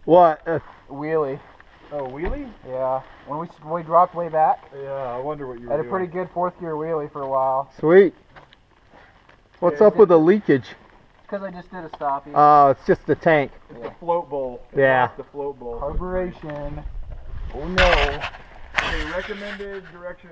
What? Wheelie. Oh, wheelie? Yeah. When we dropped way back. Yeah, I wonder what you were Had a doing. pretty good 4th gear wheelie for a while. Sweet. What's up with the leakage? Because I just did a stoppie. Oh, it's just the tank. It's the float bowl. Yeah. It's the float bowl. Carburation. Oh no. Okay, recommended direction.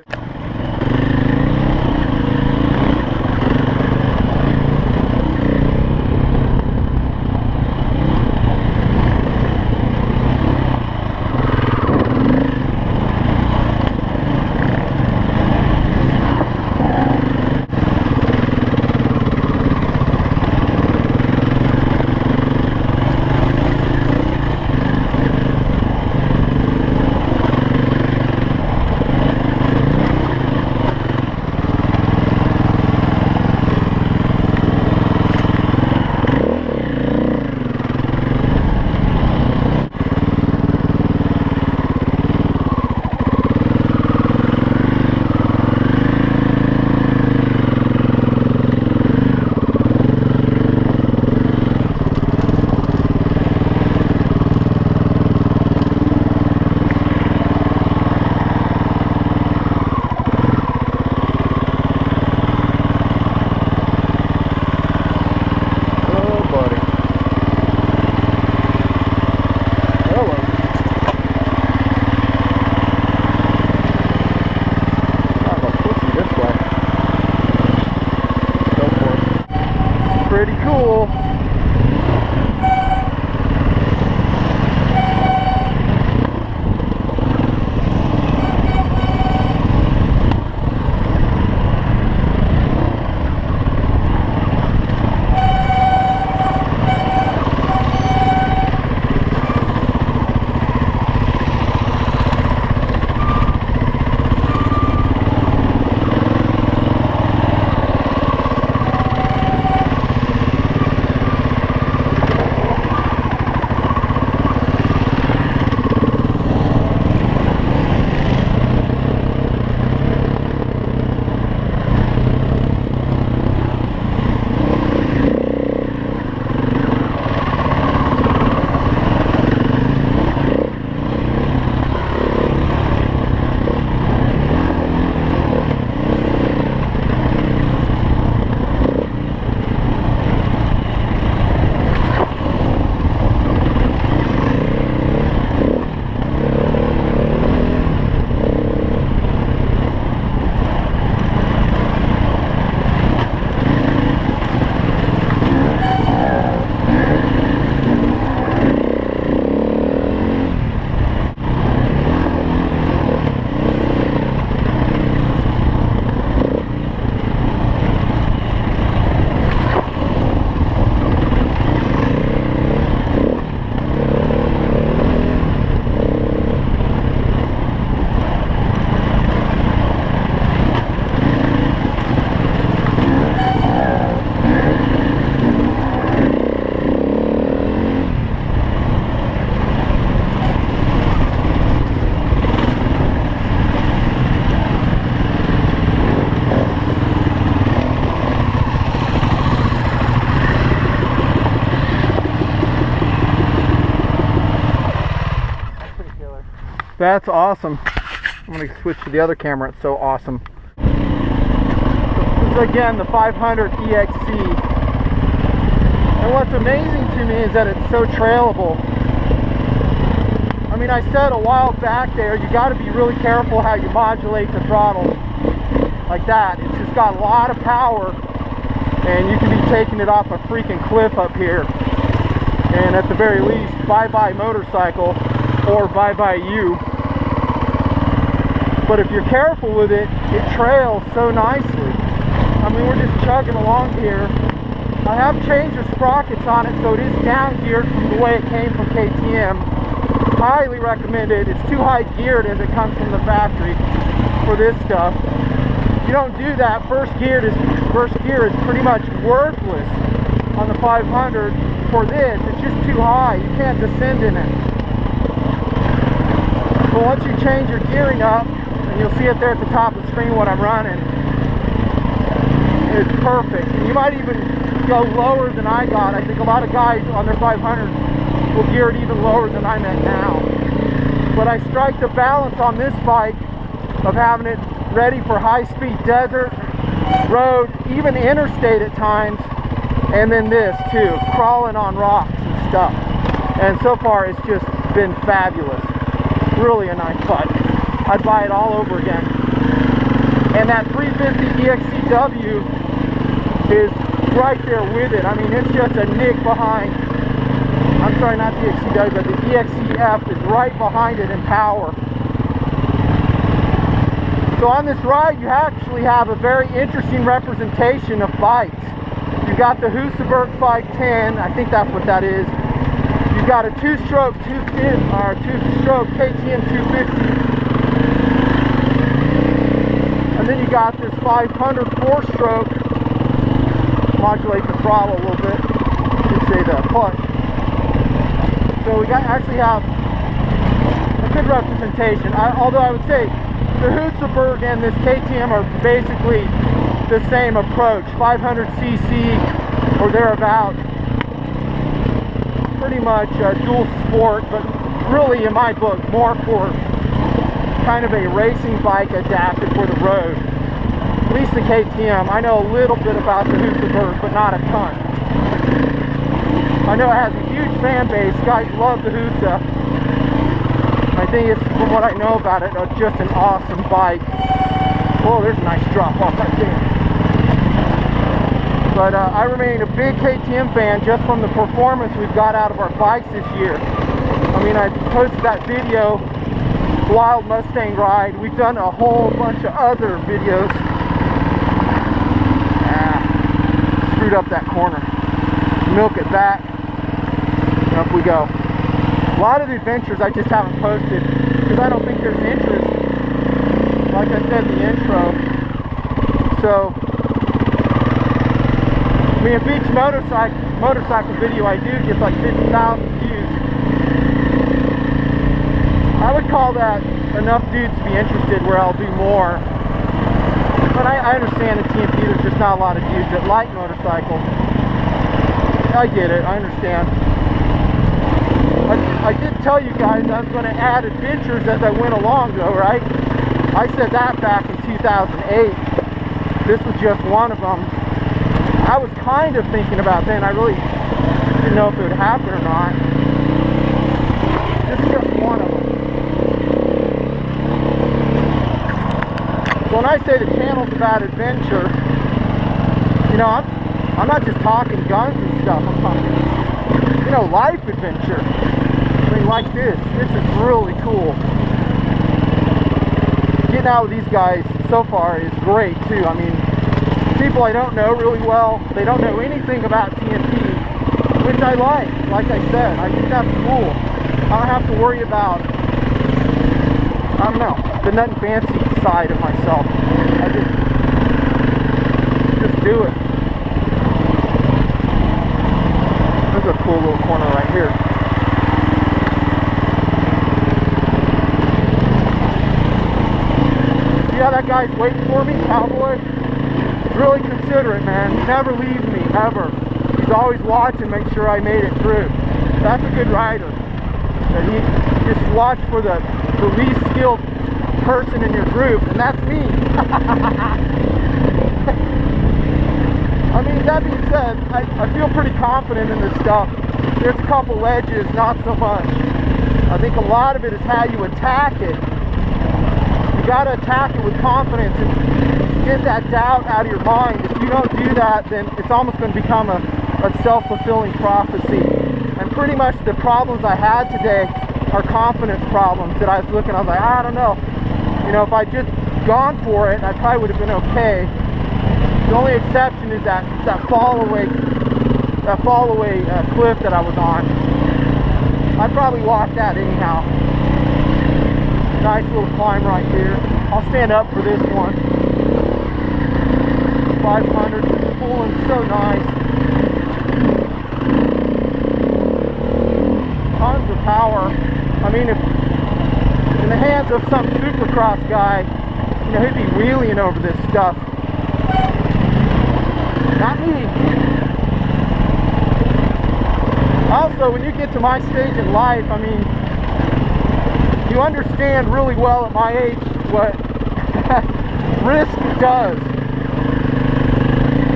Pretty cool. That's awesome. I'm going to switch to the other camera. It's so awesome. This is again the 500 EXC. And what's amazing to me is that it's so trailable. I mean, I said a while back there, you got to be really careful how you modulate the throttle like that. It's just got a lot of power, and you can be taking it off a freaking cliff up here. And at the very least, bye-bye motorcycle, or bye-bye you. But if you're careful with it, it trails so nicely. I mean, we're just chugging along here. I have changed the sprockets on it, so it is down geared from the way it came from KTM. Highly recommended. It's too high geared as it comes from the factory for this stuff. You don't do that. First gear is pretty much worthless on the 500. For this, it's just too high. You can't descend in it. But once you change your gearing up, and you'll see it there at the top of the screen what I'm running, it's perfect. And you might even go lower than I got. I think a lot of guys on their 500s will gear it even lower than I'm at now. But I strike the balance on this bike of having it ready for high-speed desert, road, even interstate at times, and then this too, crawling on rocks and stuff. And so far it's just been fabulous. Really a nice bike. I'd buy it all over again. And that 350 EXCW is right there with it. I mean, it's just a nick behind. I'm sorry, not the EXCW, but the EXCF is right behind it in power. So on this ride, you actually have a very interesting representation of bikes. You've got the Husaberg 510, I think that's what that is. You've got a two-stroke KTM 250. And then you got this 500 4-stroke, modulate the throttle a little bit, you could say the push. So we actually have a good representation. Although I would say the Husaberg and this KTM are basically the same approach, 500cc or thereabout. Pretty much dual sport, but really in my book more for kind of a racing bike adapted for the road. At least the KTM. I know a little bit about the Husaberg, but not a ton. I know it has a huge fan base. Guys love the Husa. I think it's, from what I know about it, just an awesome bike. Oh, there's a nice drop off right there. But I remain a big KTM fan just from the performance we've got out of our bikes this year. I mean, I posted that video, Wild Mustang Ride. We've done a whole bunch of other videos. Screwed up that corner. Milk it back. And up we go. A lot of the adventures I just haven't posted because I don't think there's interest. Like I said in the intro. So, I mean, if each motorcycle video I do gets like 50,000 views, I would call that enough dudes to be interested where I'll do more. But I understand in TMP there's just not a lot of dudes that like motorcycles. I get it, I understand. I did tell you guys I was going to add adventures as I went along though, right? I said that back in 2008. This was just one of them. I was kind of thinking about then, I really didn't know if it would happen or not. This is just one of them. So when I say the channel's about adventure, you know, I'm not just talking guns and stuff, I'm talking, you know, life adventure. I mean, like this is really cool. Getting out with these guys so far is great too. I mean, people I don't know really well, they don't know anything about TMP, which I like I said, I think that's cool. I don't have to worry about, I don't know, the Nutnfancy side of myself. I just do it. There's a cool little corner right here. See how that guy's waiting for me, cowboy? Really considerate, man. He never leaves me, ever. He's always watching, make sure I made it through. That's a good rider. And he just watch for the least skilled person in your group, and that's me. I mean, that being said, I feel pretty confident in this stuff. There's a couple ledges, not so much. I think a lot of it is how you attack it. You got to attack it with confidence and get that doubt out of your mind. If you don't do that, then it's almost going to become a self-fulfilling prophecy. And pretty much the problems I had today are confidence problems that I was looking, I was like, I don't know. You know, if I'd just gone for it, I probably would have been okay. The only exception is that fall away cliff that I was on. I'd probably walk that anyhow. Nice little climb right here. I'll stand up for this one. 500, pulling so nice. Tons of power. I mean, if in the hands of some supercross guy, you know, he'd be wheeling over this stuff. Not me. I Also, when you get to my stage in life, I mean, you understand really well at my age what risk does.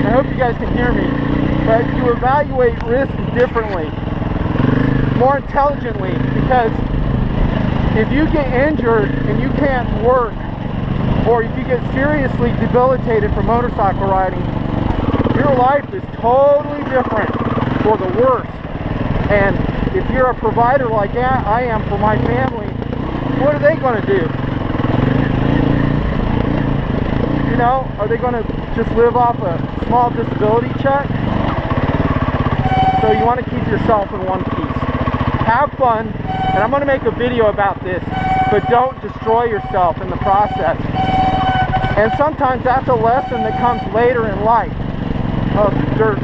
I hope you guys can hear me, but you evaluate risk differently, more intelligently, because if you get injured and you can't work, or if you get seriously debilitated from motorcycle riding, your life is totally different for the worse. And if you're a provider like I am for my family, what are they going to do? You know, are they going to just live off a small disability check? So you want to keep yourself in one piece. Have fun, and I'm going to make a video about this, but don't destroy yourself in the process. And sometimes that's a lesson that comes later in life. Oh, it's dirt.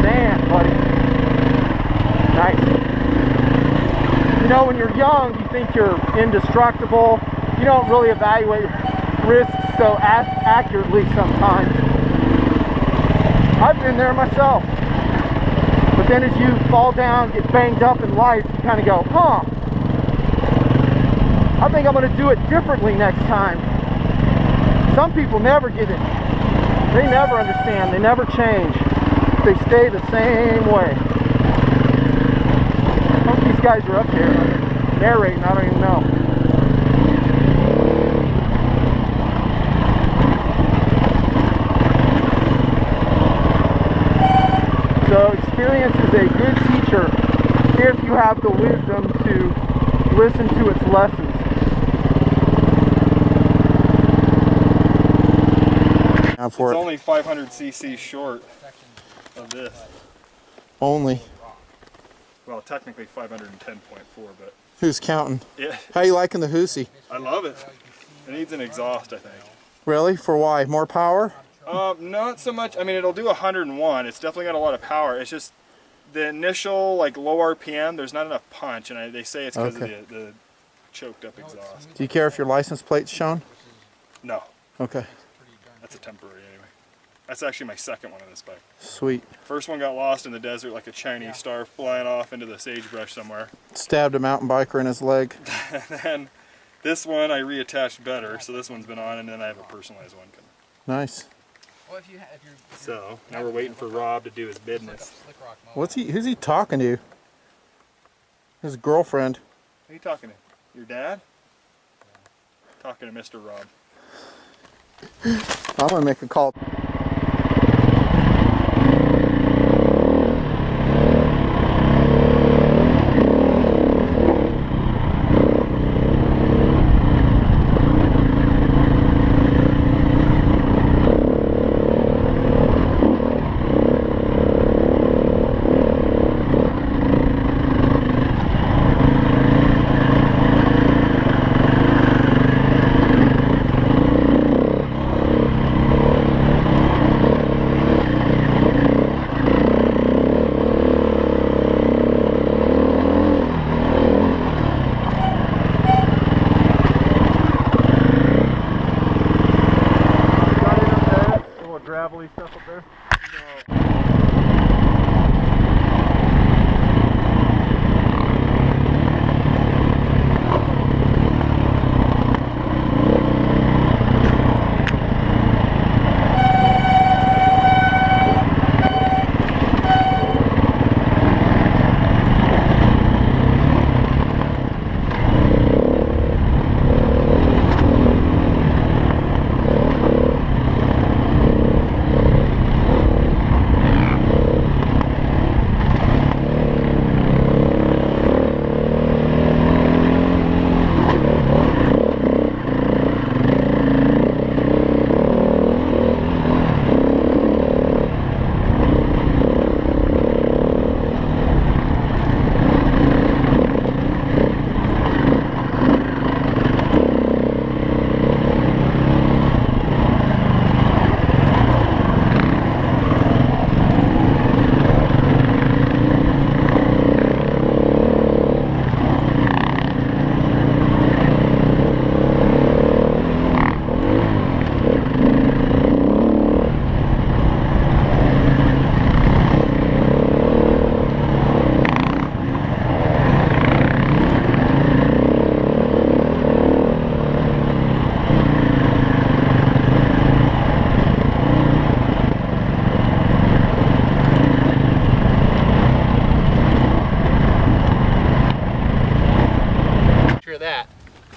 Sand, buddy. Nice. You know, when you're young, you think you're indestructible. You don't really evaluate risks so accurately sometimes. I've been there myself. But then as you fall down, get banged up in life, you kind of go, huh, I think I'm going to do it differently next time. Some people never get it. They never understand. They never change. They stay the same way. I hope these guys are up here. I'm narrating, I don't even know. So experience is a good teacher if you have the wisdom to listen to its lessons. It's only 500 cc short of this. Only. Well, technically 510.4, but Who's counting? yeah, How you liking the Hoosie? I love it. It needs an exhaust, I think. Really? For why? More power? Not so much. I mean, it'll do 101. It's definitely got a lot of power. It's just the initial, like, low RPM, there's not enough punch, and they say it's because of the choked up exhaust. Do you care if your license plate's shown? No, Okay. that's a temporary anyway. That's actually my second one on this bike. Sweet. First one got lost in the desert like a Chinese star flying off into the sagebrush somewhere. Stabbed a mountain biker in his leg. And then this one I reattached better, so this one's been on, and then I have a personalized one coming. Nice. Well, So now we're waiting for Rob to do his business. Who's he talking to? His girlfriend. Who are you talking to? Your dad? Talking to Mr. Rob. I'm gonna make a call.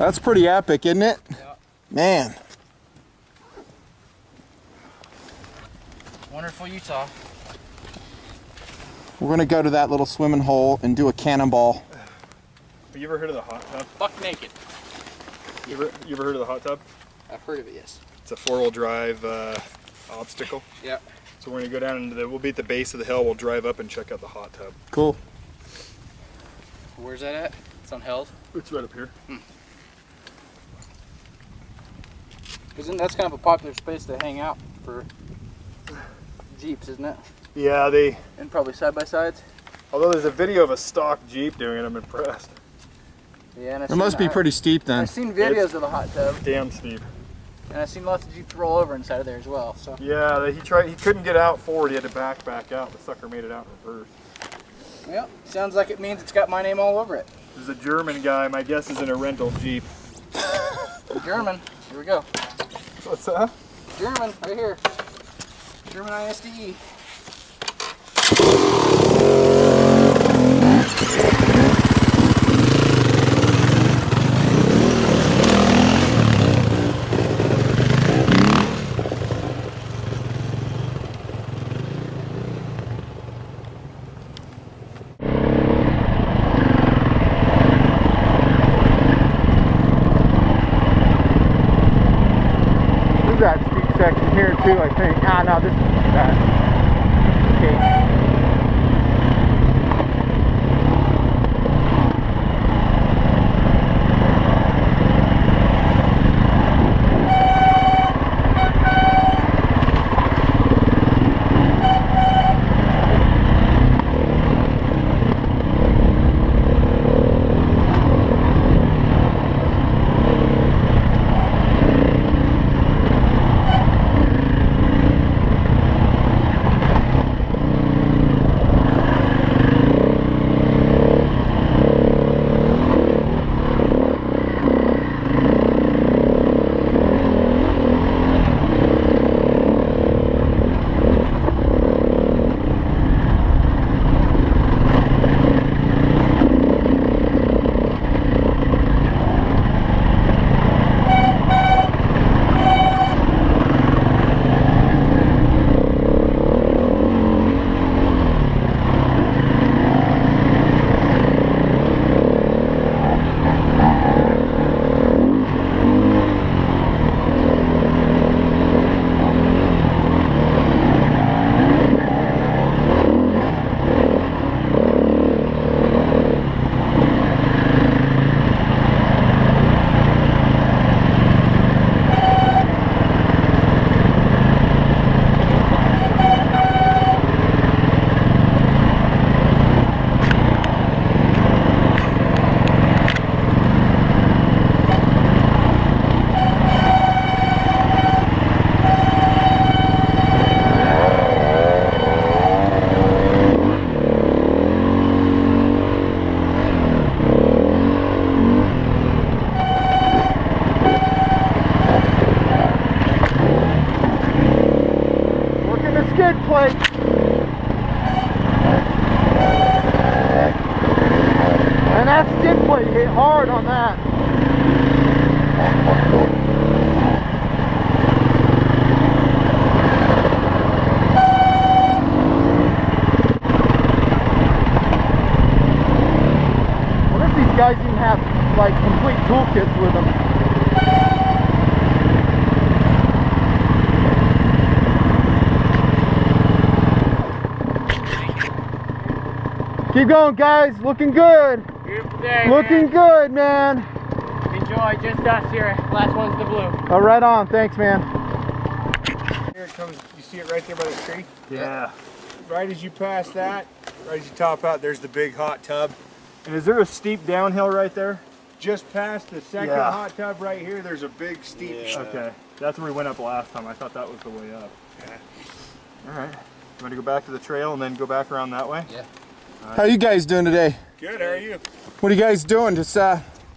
That's pretty epic, isn't it? Yeah. Man. Wonderful Utah. We're gonna go to that little swimming hole and do a cannonball. Have you ever heard of the hot tub? Buck naked. You ever heard of the hot tub? I've heard of it, yes. It's a 4-wheel drive obstacle. Yeah. So we're gonna go down into we'll be at the base of the hill. We'll drive up and check out the hot tub. Cool. Where's that at? It's on hills. It's right up here. Isn't that's kind of a popular space to hang out for Jeeps, isn't it? Yeah, And probably side by sides. although there's a video of a stock Jeep doing it, I'm impressed. Yeah, and It must be pretty steep then. I've seen videos of the hot tub, Damn steep. and I've seen lots of Jeeps roll over inside of there as well. So Yeah, he couldn't get out forward. He had to back out. The sucker made it out in reverse. yeah, sounds like it means it's got my name all over it. There's a German guy. My guess is in a rental Jeep. German. Here we go. What's that? German, right here. German ISDE. That steep section here too, I think. Ah, no, this is bad. Okay. plate. And that skid plate hit hard on that. What if these guys even have like complete toolkits with them? Keep going, guys. Looking good. Beautiful day, Looking good, man. Enjoy. Just us here. Last one's the blue. Oh, right on. Thanks, man. Here it comes. You see it right there by the tree? Yeah. Right as you pass that, right as you top out, there's the big hot tub. And is there a steep downhill right there? Just past the second Yeah. hot tub right here, there's a big steep. Okay. That's where we went up last time. I thought that was the way up. Yeah. All right. You want to go back to the trail and then go back around that way? Yeah. How you guys doing today? Good, how are you? What are you guys doing? Just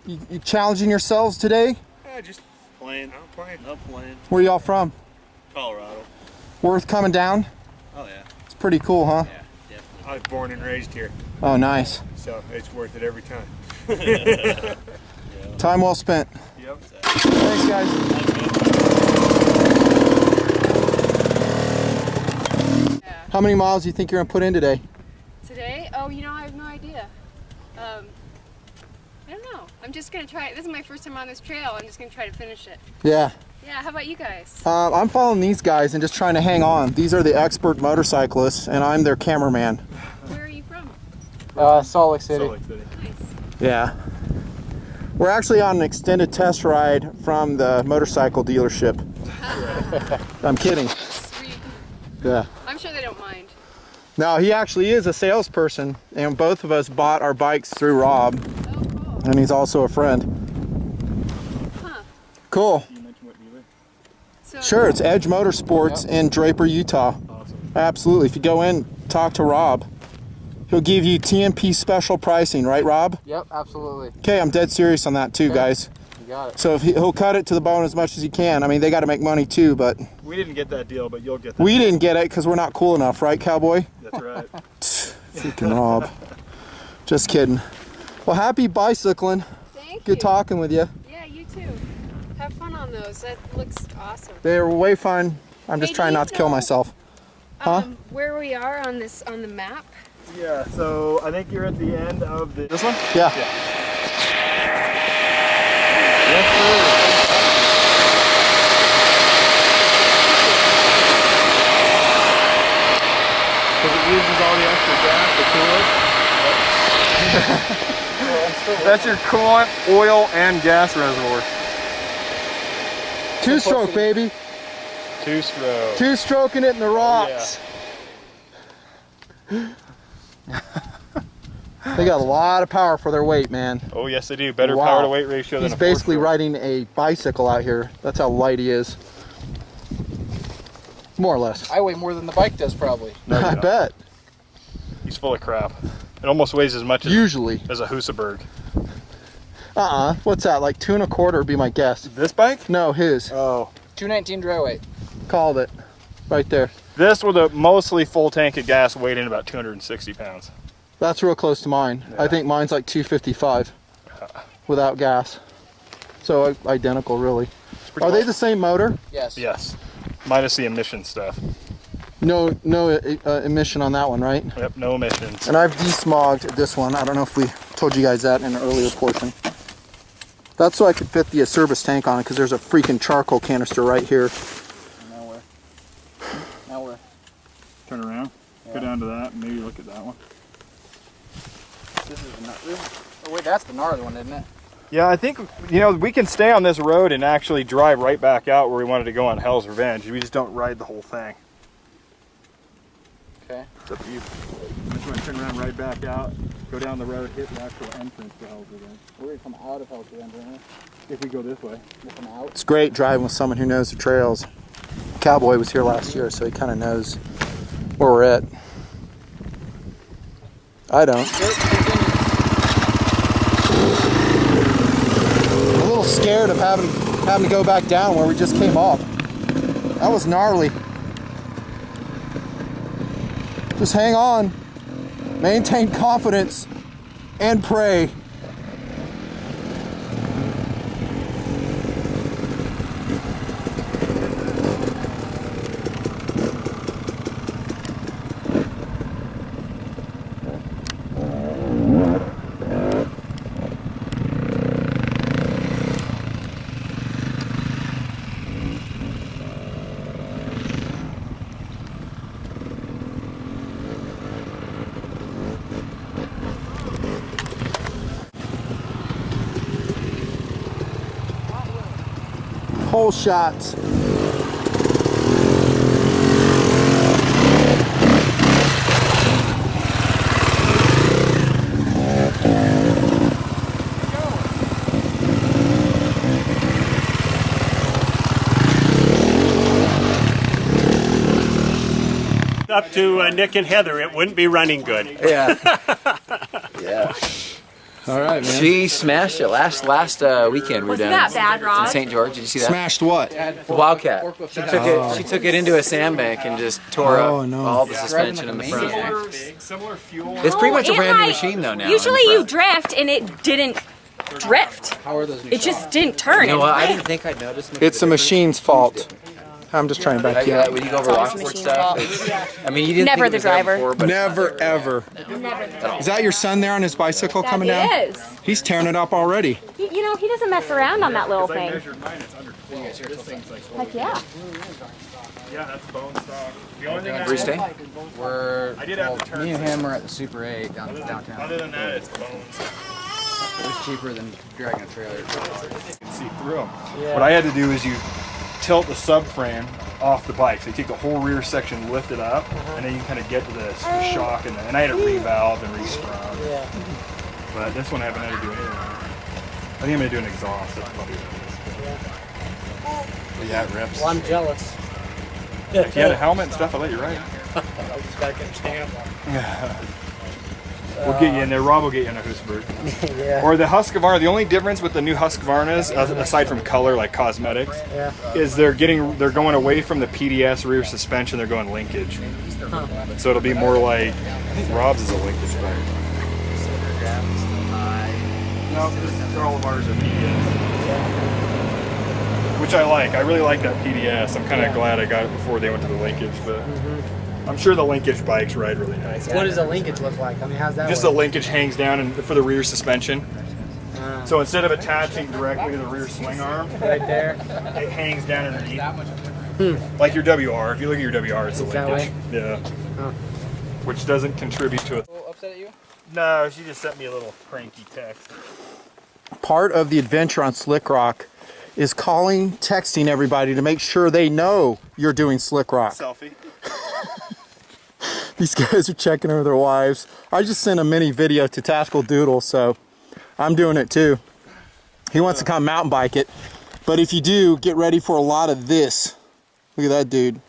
you challenging yourselves today? Yeah, just playing. I'm playing. I'm playing. Where y'all from? Colorado. Worth coming down? Oh yeah. It's pretty cool, huh? Yeah, definitely. I was born and raised here, Oh, nice. so it's worth it every time. Time well spent. Yep. Thanks, guys. How many miles do you think you're gonna put in today? Today? Oh, you know, I have no idea. I don't know. I'm just gonna try it. This is my first time on this trail. I'm just gonna try to finish it. Yeah. Yeah, how about you guys? I'm following these guys and just trying to hang on. These are the expert motorcyclists, and I'm their cameraman. Where are you from? Salt Lake City. Salt Lake City. Nice. Yeah. We're actually on an extended test ride from the motorcycle dealership. I'm kidding. Sweet. Yeah. I'm sure they don't mind. No, he actually is a salesperson, and both of us bought our bikes through Rob, Oh, cool. and he's also a friend. Huh. Cool. You mentioned what dealer? So, Sure, it's Edge Motorsports in Draper, Utah. Awesome. Absolutely. If you go in, talk to Rob. He'll give you TMP special pricing, right, Rob? Yep, absolutely. Okay, I'm dead serious on that too, Okay. guys. You got it. So if he'll cut it to the bone as much as he can. I mean, they got to make money too, but We didn't get that deal, but you'll get that. we didn't get it because we're not cool enough, right, cowboy? That's right. Freaking Rob. Just kidding. Well, happy bicycling. thank Good you. talking with you. Yeah, you too. Have fun on those. That looks awesome. They were way fun. I'm just Hey, do trying you not to kill know- myself. Huh? Where we are on the map? Yeah, so I think you're at the end of this one? Yeah. Yes, sir. Because it uses all the extra gas to cool it. That's your coolant, oil, and gas reservoir. Two-stroke, baby. Two-stroke. Two-stroking it in the rocks. They got a lot of power for their weight, man. Oh, yes, they do. Better Wow. power to weight ratio than He's a basically four-stroke. riding a bicycle out here. That's how light he is. More or less. I weigh more than the bike does, probably. No, you I don't. bet. He's full of crap. It almost weighs as much as Usually. a Husaberg. What's that? Like 2 1/4 would be my guess. This bike? No, his. Oh. 219 dry weight. Called it. Right there. This with a mostly full tank of gas weighed in about 260 pounds. That's real close to mine. I think mine's like 255 without gas. So identical, really. Are they the same motor? Yes. Yes. Minus the emission stuff. No emission on that one, right? Yep, no emissions. And I've desmogged this one. I don't know if we told you guys that in an earlier portion. That's so I could fit the service tank on it because there's a freaking charcoal canister right here. Now where? Now where? Turn around. Go down to that and maybe look at that one. This is not real. Oh wait, that's the gnarly one, isn't it? Yeah, I think, we can stay on this road and actually drive right back out where we wanted to go on Hell's Revenge. We just don't ride the whole thing. Okay. It's up to you. I just want to turn around right back out, go down the road, hit the actual entrance to Hell's Revenge. We're gonna come out of Hell's Revenge, aren't If we go this way. we? We'll come out. It's great driving with someone who knows the trails. Cowboy was here last year, so he kind of knows where we're at. I don't. I'm a little scared of having to go back down where we just came up. That was gnarly. Just hang on, maintain confidence, and pray. Hole shots. Up to Nick and Heather, it wouldn't be running good. Yeah. Yeah. All right, man. She smashed it last weekend. We were down that bad, Rob? in St. George. Did you see that? Smashed what? The Wildcat. She took it into a sandbank and just tore up all the suspension in the front. Similar fuel. It's pretty much a brand new machine though now. Usually you drift and it didn't drift. How are those new It just didn't turn. You know what? I didn't think I'd notice. It's the machine's fault. I'm just trying to back you up. When you go over Rockport stuff, I mean, you didn't Never think the it was there driver. before, but Never, ever. Is that your son there on his bicycle coming down? It is. He's tearing it up already. You know, he doesn't mess around on that little I thing. measured mine, it's under 12. This thing's like Heck yeah. Yeah, that's bone stock. The only thing Bruce Day? We're, I did have to turn me and him are at the Super 8 downtown. Other than that, it's bones. It was cheaper than dragging a trailer. You can see through them. What I had to do is you tilt the subframe off the bike. So you take the whole rear section, lift it up, and then you kind of get to the shock. And I had to revalve and re-scrub. But this one I haven't had to do anything. I think I'm going to do an exhaust. That's probably what it is. Yeah, it rips. Well, I'm jealous. If you had a helmet and stuff, I'll let you ride. I just gotta get a stamp. We'll get you in there. Rob will get you in a Husberg. Yeah. Or the Husqvarna. The only difference with the new Husqvarnas, aside from color, like cosmetics, is they're going away from the PDS rear suspension. They're going linkage. So it'll be more like Rob's is a linkage bike. No, all of ours are PDS. Which I like. I really like that PDS. I'm kind of glad I got it before they went to the linkage, but I'm sure the linkage bikes ride really nice. What does a linkage look like? I mean, how's that Just work? the linkage hangs down and for the rear suspension. So instead of attaching directly to the rear swing arm, Right there. it hangs down underneath. Like your WR. If you look at your WR, it's a that linkage. Yeah. Which doesn't contribute to it. Upset at you? No, she just sent me a little cranky text. Part of the adventure on Slickrock is calling, texting everybody to make sure they know you're doing Slickrock. Selfie. These guys are checking over their wives. I just sent a mini video to Tactical Doodle, so I'm doing it too. He wants to come mountain bike it, but if you do, get ready for a lot of this. Look at that dude.